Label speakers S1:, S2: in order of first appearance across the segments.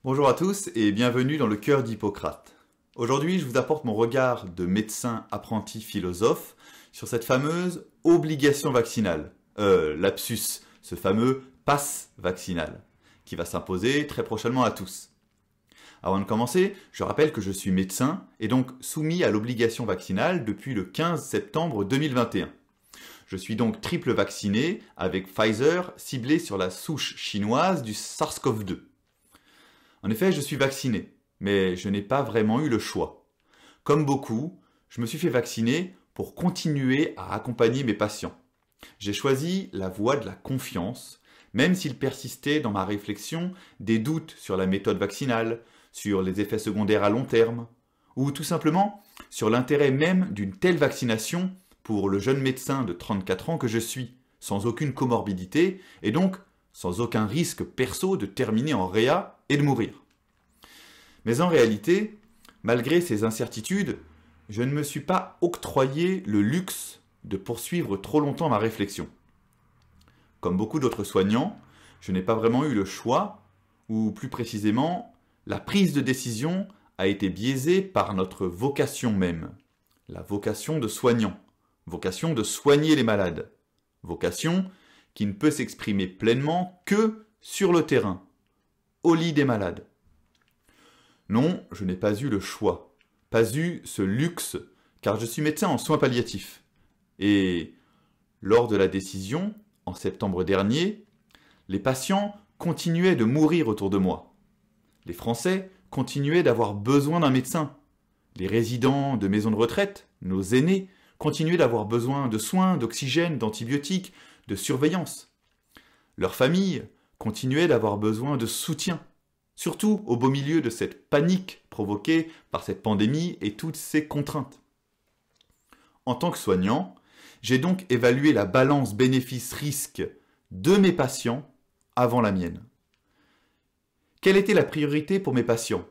S1: Bonjour à tous et bienvenue dans le cœur d'Hippocrate. Aujourd'hui, je vous apporte mon regard de médecin apprenti philosophe sur cette fameuse obligation vaccinale, lapsus, ce fameux pass vaccinal, qui va s'imposer très prochainement à tous. Avant de commencer, je rappelle que je suis médecin et donc soumis à l'obligation vaccinale depuis le 15 septembre 2021. Je suis donc triple vacciné avec Pfizer ciblé sur la souche chinoise du SARS-CoV-2. En effet, je suis vacciné, mais je n'ai pas vraiment eu le choix. Comme beaucoup, je me suis fait vacciner pour continuer à accompagner mes patients. J'ai choisi la voie de la confiance, même s'il persistait dans ma réflexion des doutes sur la méthode vaccinale, sur les effets secondaires à long terme, ou tout simplement sur l'intérêt même d'une telle vaccination pour le jeune médecin de 34 ans que je suis, sans aucune comorbidité et donc sans aucun risque perso de terminer en réa et de mourir. Mais en réalité, malgré ces incertitudes, je ne me suis pas octroyé le luxe de poursuivre trop longtemps ma réflexion. Comme beaucoup d'autres soignants, je n'ai pas vraiment eu le choix, ou plus précisément, la prise de décision a été biaisée par notre vocation même, la vocation de soignant, vocation de soigner les malades, vocation qui ne peut s'exprimer pleinement que sur le terrain, au lit des malades. Non, je n'ai pas eu le choix, pas eu ce luxe, car je suis médecin en soins palliatifs. Et lors de la décision, en septembre dernier, les patients continuaient de mourir autour de moi. Les Français continuaient d'avoir besoin d'un médecin. Les résidents de maisons de retraite, nos aînés, continuaient d'avoir besoin de soins, d'oxygène, d'antibiotiques, de surveillance. Leurs familles continuaient d'avoir besoin de soutien, surtout au beau milieu de cette panique provoquée par cette pandémie et toutes ces contraintes. En tant que soignant, j'ai donc évalué la balance bénéfice-risque de mes patients avant la mienne. Quelle était la priorité pour mes patients?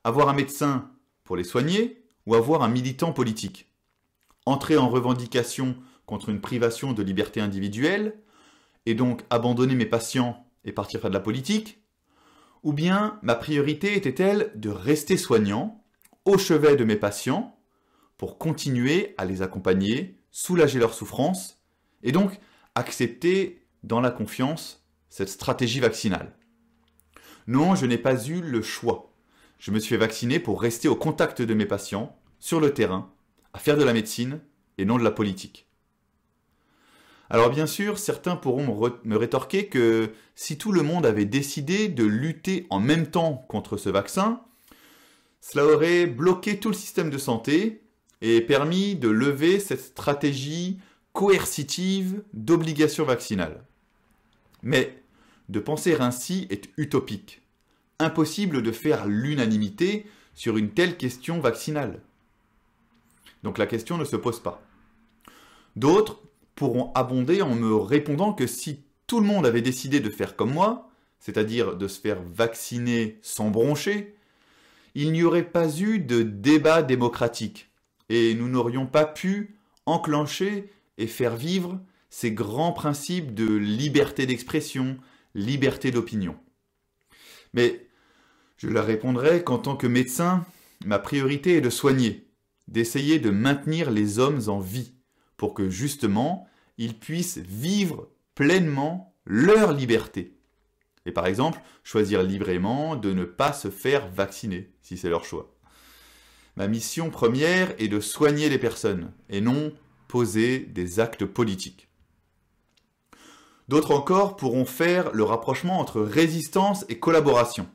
S1: Avoir un médecin pour les soigner ou avoir un militant politique? Entrer en revendication contre une privation de liberté individuelle et donc abandonner mes patients et partir faire de la politique? Ou bien ma priorité était-elle de rester soignant au chevet de mes patients pour continuer à les accompagner, soulager leurs souffrances et donc accepter dans la confiance cette stratégie vaccinale? Non, je n'ai pas eu le choix. Je me suis fait vacciner pour rester au contact de mes patients, sur le terrain, à faire de la médecine et non de la politique. Alors bien sûr, certains pourront me rétorquer que si tout le monde avait décidé de lutter en même temps contre ce vaccin, cela aurait bloqué tout le système de santé et permis de lever cette stratégie coercitive d'obligation vaccinale. Mais de penser ainsi est utopique. Impossible de faire l'unanimité sur une telle question vaccinale. Donc la question ne se pose pas. D'autres pourront abonder en me répondant que si tout le monde avait décidé de faire comme moi, c'est-à-dire de se faire vacciner sans broncher, il n'y aurait pas eu de débat démocratique et nous n'aurions pas pu enclencher et faire vivre ces grands principes de liberté d'expression, liberté d'opinion. Mais je leur répondrai qu'en tant que médecin, ma priorité est de soigner, d'essayer de maintenir les hommes en vie, pour que justement, ils puissent vivre pleinement leur liberté. Et par exemple, choisir librement de ne pas se faire vacciner, si c'est leur choix. Ma mission première est de soigner les personnes, et non poser des actes politiques. D'autres encore pourront faire le rapprochement entre résistance et collaboration.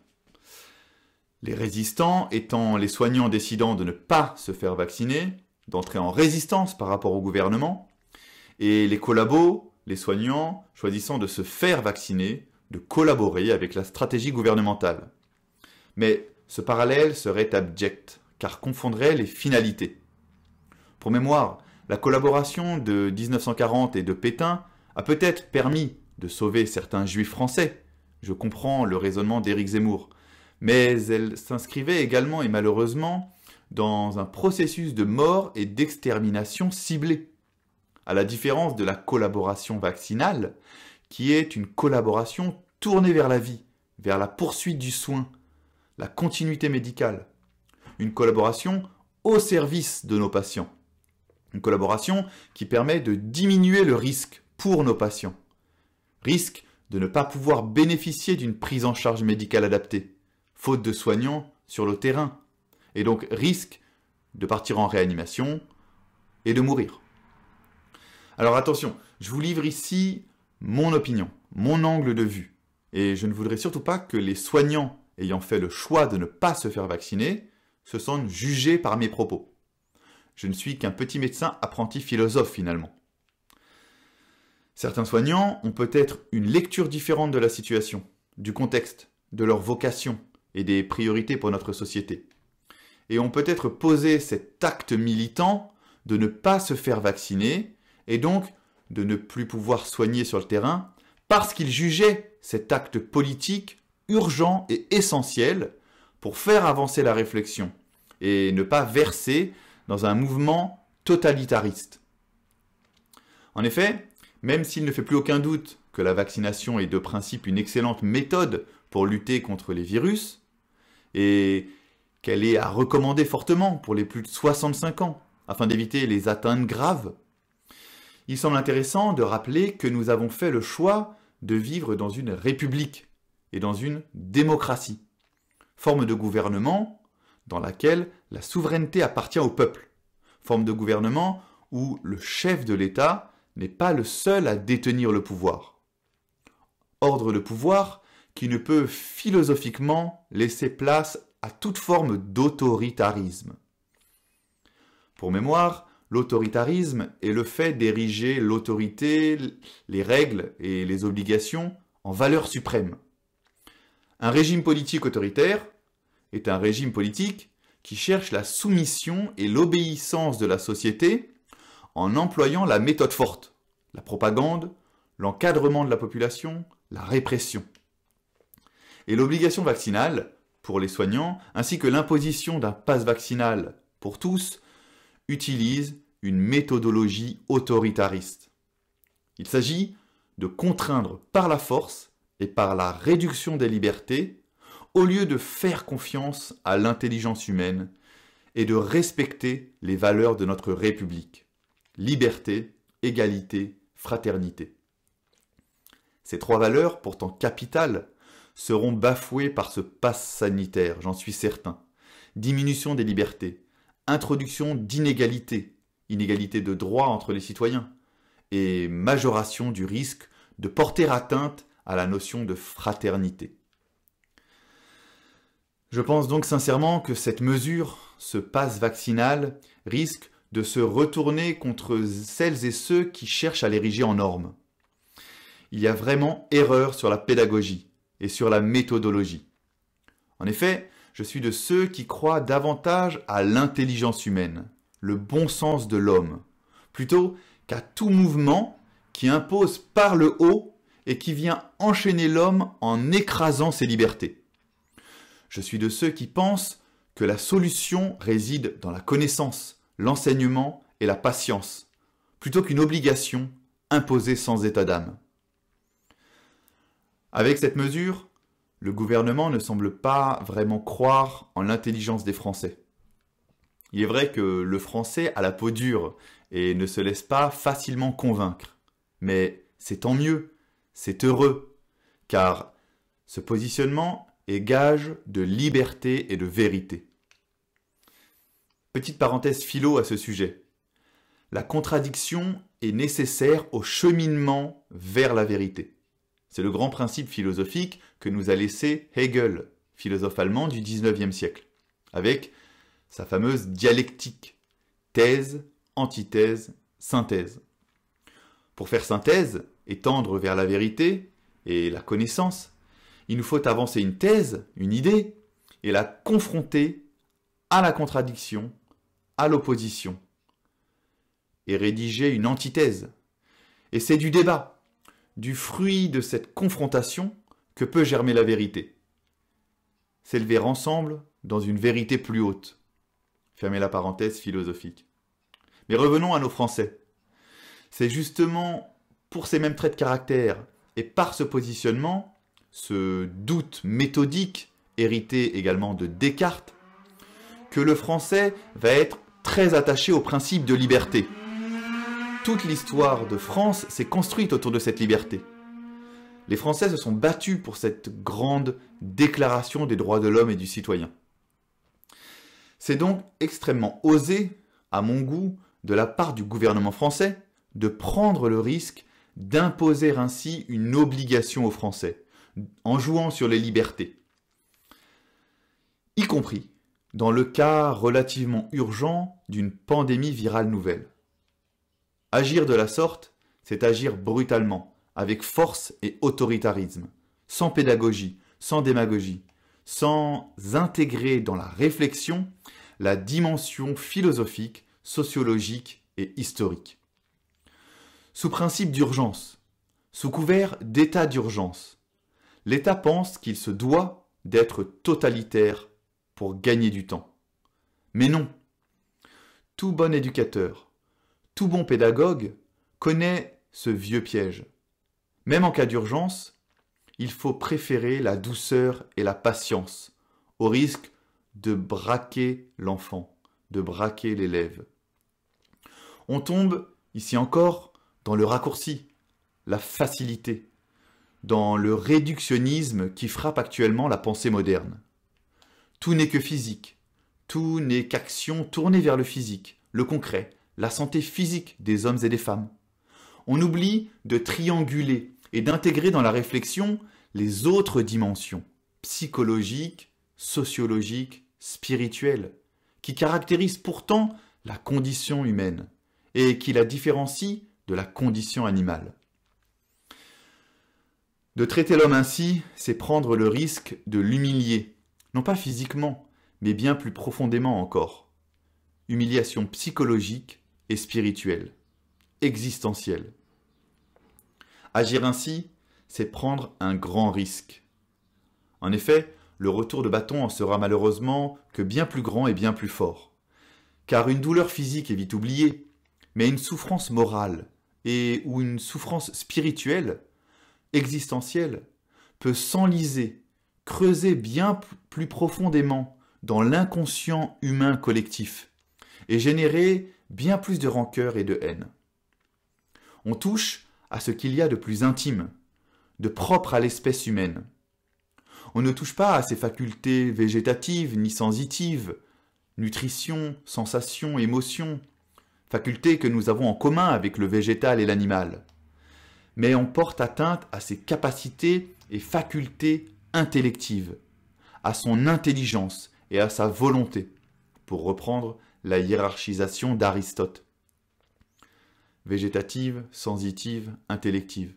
S1: Les résistants étant les soignants décidant de ne pas se faire vacciner, d'entrer en résistance par rapport au gouvernement, et les collabos, les soignants choisissant de se faire vacciner, de collaborer avec la stratégie gouvernementale. Mais ce parallèle serait abject, car confondrait les finalités. Pour mémoire, la collaboration de 1940 et de Pétain a peut-être permis de sauver certains juifs français, je comprends le raisonnement d'Éric Zemmour, mais elle s'inscrivait également et malheureusement dans un processus de mort et d'extermination ciblée, à la différence de la collaboration vaccinale, qui est une collaboration tournée vers la vie, vers la poursuite du soin, la continuité médicale. Une collaboration au service de nos patients. Une collaboration qui permet de diminuer le risque pour nos patients. Risque de ne pas pouvoir bénéficier d'une prise en charge médicale adaptée, faute de soignants sur le terrain, et donc risque de partir en réanimation et de mourir. Alors attention, je vous livre ici mon opinion, mon angle de vue, et je ne voudrais surtout pas que les soignants ayant fait le choix de ne pas se faire vacciner se sentent jugés par mes propos. Je ne suis qu'un petit médecin apprenti philosophe finalement. Certains soignants ont peut-être une lecture différente de la situation, du contexte, de leur vocation et des priorités pour notre société. Et ont peut-être posé cet acte militant de ne pas se faire vacciner et donc de ne plus pouvoir soigner sur le terrain parce qu'ils jugeaient cet acte politique urgent et essentiel pour faire avancer la réflexion et ne pas verser dans un mouvement totalitariste. En effet, même s'il ne fait plus aucun doute que la vaccination est de principe une excellente méthode pour lutter contre les virus, et qu'elle est à recommander fortement pour les plus de 65 ans, afin d'éviter les atteintes graves, il semble intéressant de rappeler que nous avons fait le choix de vivre dans une république et dans une démocratie, forme de gouvernement dans laquelle la souveraineté appartient au peuple, forme de gouvernement où le chef de l'État n'est pas le seul à détenir le pouvoir. Ordre de pouvoir qui ne peut philosophiquement laisser place à toute forme d'autoritarisme. Pour mémoire, l'autoritarisme est le fait d'ériger l'autorité, les règles et les obligations en valeurs suprêmes. Un régime politique autoritaire est un régime politique qui cherche la soumission et l'obéissance de la société en employant la méthode forte, la propagande, l'encadrement de la population, la répression. Et l'obligation vaccinale, pour les soignants, ainsi que l'imposition d'un pass vaccinal pour tous, utilise une méthodologie autoritariste. Il s'agit de contraindre par la force et par la réduction des libertés, au lieu de faire confiance à l'intelligence humaine et de respecter les valeurs de notre République. Liberté, égalité, fraternité. Ces trois valeurs, pourtant capitales, seront bafouées par ce pass sanitaire, j'en suis certain. Diminution des libertés, introduction d'inégalités, inégalités de droits entre les citoyens, et majoration du risque de porter atteinte à la notion de fraternité. Je pense donc sincèrement que cette mesure, ce pass vaccinal, risque de se retourner contre celles et ceux qui cherchent à l'ériger en norme. Il y a vraiment erreur sur la pédagogie et sur la méthodologie. En effet, je suis de ceux qui croient davantage à l'intelligence humaine, le bon sens de l'homme, plutôt qu'à tout mouvement qui impose par le haut et qui vient enchaîner l'homme en écrasant ses libertés. Je suis de ceux qui pensent que la solution réside dans la connaissance, l'enseignement et la patience, plutôt qu'une obligation imposée sans état d'âme. Avec cette mesure, le gouvernement ne semble pas vraiment croire en l'intelligence des Français. Il est vrai que le Français a la peau dure et ne se laisse pas facilement convaincre. Mais c'est tant mieux, c'est heureux, car ce positionnement est gage de liberté et de vérité. Petite parenthèse philo à ce sujet. La contradiction est nécessaire au cheminement vers la vérité. C'est le grand principe philosophique que nous a laissé Hegel, philosophe allemand du XIXe siècle, avec sa fameuse dialectique, thèse, antithèse, synthèse. Pour faire synthèse et tendre vers la vérité et la connaissance, il nous faut avancer une thèse, une idée, et la confronter à la contradiction, à l'opposition, et rédiger une antithèse. Et c'est du débat, du fruit de cette confrontation que peut germer la vérité. S'élever ensemble dans une vérité plus haute. Fermez la parenthèse philosophique. Mais revenons à nos Français. C'est justement pour ces mêmes traits de caractère et par ce positionnement, ce doute méthodique hérité également de Descartes, que le français va être très attaché au principe de liberté. Toute l'histoire de France s'est construite autour de cette liberté. Les Français se sont battus pour cette grande déclaration des droits de l'homme et du citoyen. C'est donc extrêmement osé, à mon goût, de la part du gouvernement français, de prendre le risque d'imposer ainsi une obligation aux Français, en jouant sur les libertés. Y compris dans le cas relativement urgent d'une pandémie virale nouvelle. Agir de la sorte, c'est agir brutalement, avec force et autoritarisme, sans pédagogie, sans démagogie, sans intégrer dans la réflexion la dimension philosophique, sociologique et historique. Sous principe d'urgence, sous couvert d'état d'urgence, l'État pense qu'il se doit d'être totalitaire pour gagner du temps. Mais non, tout bon éducateur, tout bon pédagogue connaît ce vieux piège. Même en cas d'urgence, il faut préférer la douceur et la patience, au risque de braquer l'enfant, de braquer l'élève. On tombe, ici encore, dans le raccourci, la facilité, dans le réductionnisme qui frappe actuellement la pensée moderne. Tout n'est que physique, tout n'est qu'action tournée vers le physique, le concret, la santé physique des hommes et des femmes. On oublie de trianguler et d'intégrer dans la réflexion les autres dimensions, psychologiques, sociologiques, spirituelles, qui caractérisent pourtant la condition humaine et qui la différencient de la condition animale. De traiter l'homme ainsi, c'est prendre le risque de l'humilier, non pas physiquement, mais bien plus profondément encore. Humiliation psychologique et spirituelle, existentielle. Agir ainsi, c'est prendre un grand risque. En effet, le retour de bâton en sera malheureusement que bien plus grand et bien plus fort. Car une douleur physique est vite oubliée, mais une souffrance morale ou une souffrance spirituelle, existentielle, peut s'enliser, creuser bien plus profondément dans l'inconscient humain collectif et générer bien plus de rancœur et de haine. On touche à ce qu'il y a de plus intime, de propre à l'espèce humaine. On ne touche pas à ses facultés végétatives ni sensitives, nutrition, sensation, émotion, facultés que nous avons en commun avec le végétal et l'animal. Mais on porte atteinte à ses capacités et facultés intellectives, à son intelligence et à sa volonté, pour reprendre la hiérarchisation d'Aristote. Végétative, sensitive, intellective.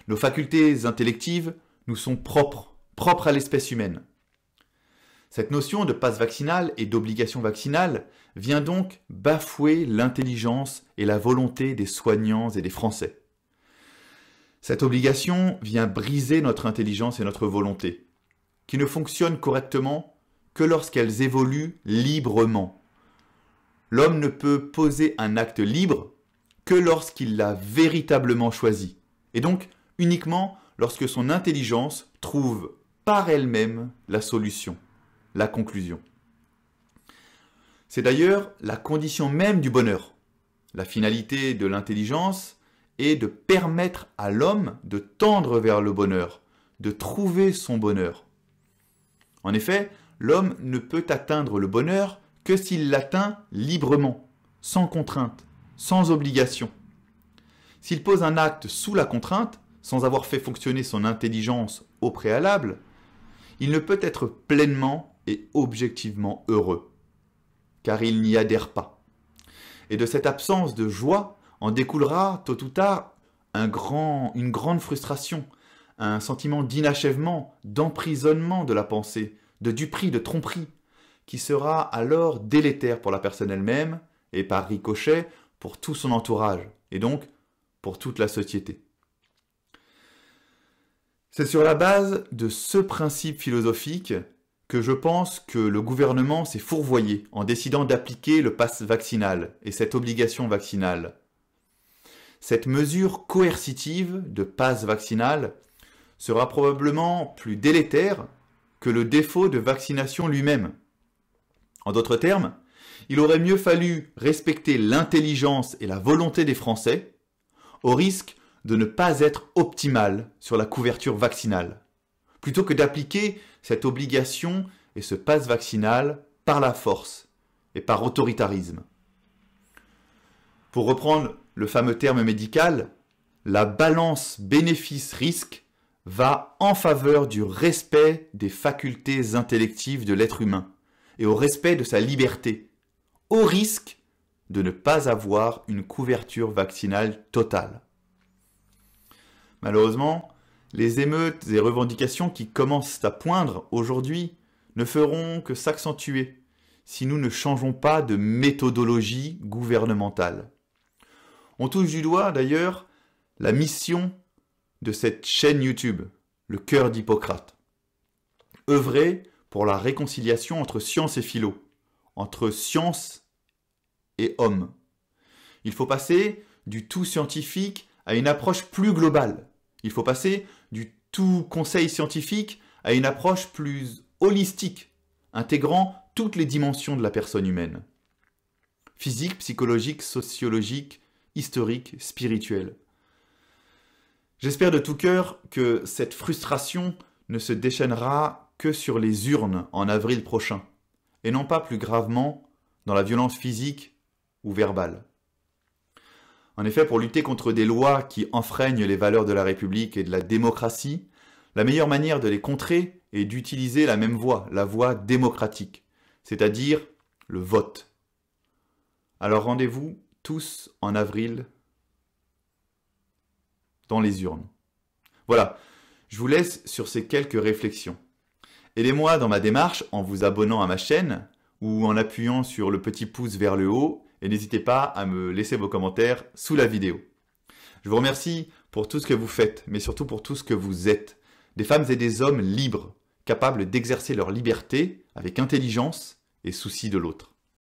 S1: Nos facultés intellectives nous sont propres à l'espèce humaine. Cette notion de passe vaccinal et d'obligation vaccinale vient donc bafouer l'intelligence et la volonté des soignants et des Français. Cette obligation vient briser notre intelligence et notre volonté, qui ne fonctionnent correctement que lorsqu'elles évoluent librement. L'homme ne peut poser un acte libre que lorsqu'il l'a véritablement choisi, et donc uniquement lorsque son intelligence trouve par elle-même la solution, la conclusion. C'est d'ailleurs la condition même du bonheur. La finalité de l'intelligence est de permettre à l'homme de tendre vers le bonheur, de trouver son bonheur. En effet, l'homme ne peut atteindre le bonheur que s'il l'atteint librement, sans contrainte, sans obligation. S'il pose un acte sous la contrainte, sans avoir fait fonctionner son intelligence au préalable, il ne peut être pleinement et objectivement heureux, car il n'y adhère pas. Et de cette absence de joie en découlera tôt ou tard une grande frustration, un sentiment d'inachèvement, d'emprisonnement de la pensée, de duperie, de tromperie, qui sera alors délétère pour la personne elle-même et par ricochet pour tout son entourage, et donc pour toute la société. C'est sur la base de ce principe philosophique que je pense que le gouvernement s'est fourvoyé en décidant d'appliquer le pass vaccinal et cette obligation vaccinale. Cette mesure coercitive de pass vaccinal sera probablement plus délétère que le défaut de vaccination lui-même. En d'autres termes, il aurait mieux fallu respecter l'intelligence et la volonté des Français, au risque de ne pas être optimal sur la couverture vaccinale, plutôt que d'appliquer cette obligation et ce passe vaccinal par la force et par autoritarisme. Pour reprendre le fameux terme médical, la balance bénéfice-risque va en faveur du respect des facultés intellectives de l'être humain et au respect de sa liberté, au risque de ne pas avoir une couverture vaccinale totale. Malheureusement, les émeutes et revendications qui commencent à poindre aujourd'hui ne feront que s'accentuer si nous ne changeons pas de méthodologie gouvernementale. On touche du doigt d'ailleurs la mission de cette chaîne YouTube, le cœur d'Hippocrate. Œuvrer pour la réconciliation entre science et philo, entre science et homme. Il faut passer du tout scientifique à une approche plus globale. Il faut passer du tout conseil scientifique à une approche plus holistique, intégrant toutes les dimensions de la personne humaine. Physique, psychologique, sociologique, historique, spirituelle. J'espère de tout cœur que cette frustration ne se déchaînera que sur les urnes en avril prochain, et non pas plus gravement dans la violence physique ou verbale. En effet, pour lutter contre des lois qui enfreignent les valeurs de la République et de la démocratie, la meilleure manière de les contrer est d'utiliser la même voie, la voie démocratique, c'est-à-dire le vote. Alors rendez-vous tous en avril dans les urnes. Voilà, je vous laisse sur ces quelques réflexions. Aidez-moi dans ma démarche en vous abonnant à ma chaîne ou en appuyant sur le petit pouce vers le haut et n'hésitez pas à me laisser vos commentaires sous la vidéo. Je vous remercie pour tout ce que vous faites, mais surtout pour tout ce que vous êtes. Des femmes et des hommes libres, capables d'exercer leur liberté avec intelligence et souci de l'autre.